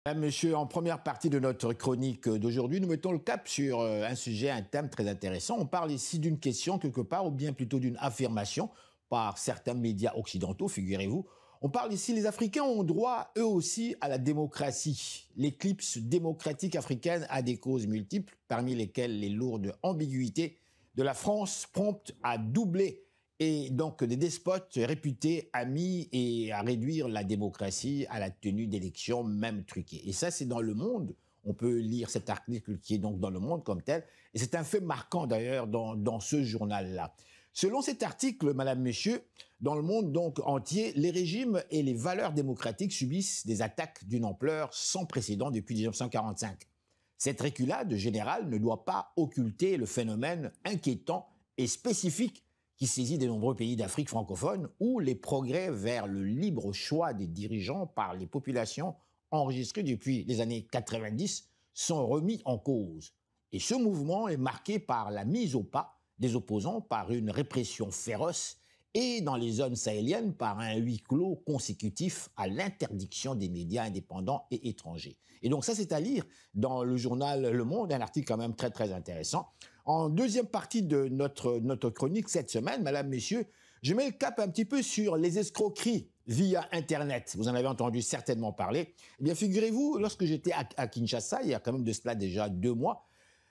Mesdames, Messieurs, en première partie de notre chronique d'aujourd'hui, nous mettons le cap sur un sujet, un thème très intéressant. On parle ici d'une question quelque part, ou bien plutôt d'une affirmation par certains médias occidentaux, figurez-vous. On parle ici, les Africains ont droit, eux aussi, à la démocratie. L'éclipse démocratique africaine a des causes multiples, parmi lesquelles les lourdes ambiguïtés de la France prompte à doubler et donc des despotes réputés amis et à réduire la démocratie à la tenue d'élections même truquées. Et ça, c'est dans Le Monde. On peut lire cet article qui est donc dans Le Monde comme tel. Et c'est un fait marquant d'ailleurs dans ce journal-là. Selon cet article, Madame, Messieurs, dans le monde donc entier, les régimes et les valeurs démocratiques subissent des attaques d'une ampleur sans précédent depuis 1945. Cette reculade générale ne doit pas occulter le phénomène inquiétant et spécifique qui saisit de nombreux pays d'Afrique francophone, où les progrès vers le libre choix des dirigeants par les populations enregistrés depuis les années 90 sont remis en cause. Et ce mouvement est marqué par la mise au pas des opposants, par une répression féroce, et dans les zones sahéliennes, par un huis clos consécutif à l'interdiction des médias indépendants et étrangers. Et donc ça, c'est à lire dans le journal Le Monde, un article quand même très très intéressant. En deuxième partie de notre chronique cette semaine, Madame, Messieurs, je mets le cap un petit peu sur les escroqueries via Internet. Vous en avez entendu certainement parler. Eh bien, figurez-vous, lorsque j'étais à Kinshasa, il y a quand même de cela déjà 2 mois,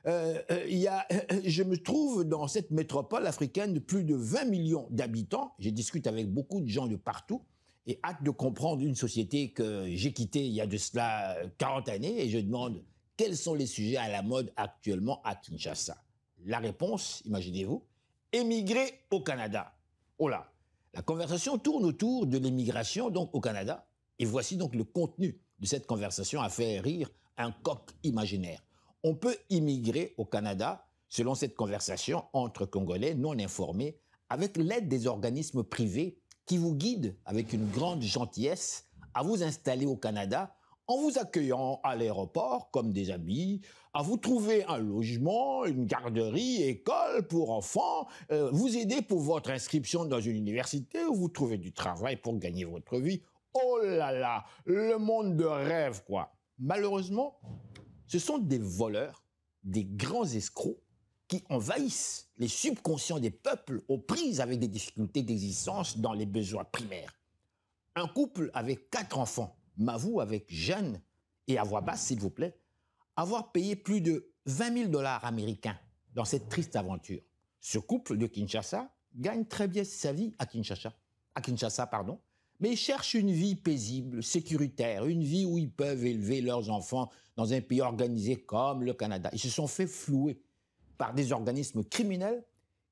je me trouve dans cette métropole africaine de plus de 20 millions d'habitants. Je discute avec beaucoup de gens de partout et hâte de comprendre une société que j'ai quittée il y a de cela 40 années et je demande quels sont les sujets à la mode actuellement à Kinshasa. La réponse, imaginez-vous, émigrer au Canada. Oh là, la conversation tourne autour de l'émigration donc au Canada et voici donc le contenu de cette conversation a fait rire un coq imaginaire. On peut immigrer au Canada, selon cette conversation entre Congolais non informés, avec l'aide des organismes privés qui vous guident avec une grande gentillesse à vous installer au Canada en vous accueillant à l'aéroport comme des amis, à vous trouver un logement, une garderie, école pour enfants, vous aider pour votre inscription dans une université ou vous trouver du travail pour gagner votre vie. Oh là là, le monde de rêve quoi. Malheureusement, ce sont des voleurs, des grands escrocs qui envahissent les subconscients des peuples aux prises avec des difficultés d'existence dans les besoins primaires. Un couple avec 4 enfants m'avoue avec gêne et à voix basse, s'il vous plaît, avoir payé plus de 20 000 $ américains dans cette triste aventure. Ce couple de Kinshasa gagne très bien sa vie à Kinshasa, mais ils cherchent une vie paisible, sécuritaire, une vie où ils peuvent élever leurs enfants dans un pays organisé comme le Canada. Ils se sont fait flouer par des organismes criminels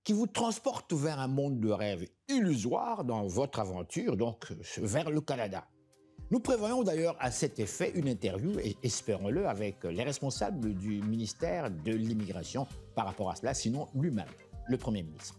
qui vous transportent vers un monde de rêve illusoire dans votre aventure, donc vers le Canada. Nous prévoyons d'ailleurs à cet effet une interview, et espérons-le, avec les responsables du ministère de l'Immigration par rapport à cela, sinon lui-même, le Premier ministre.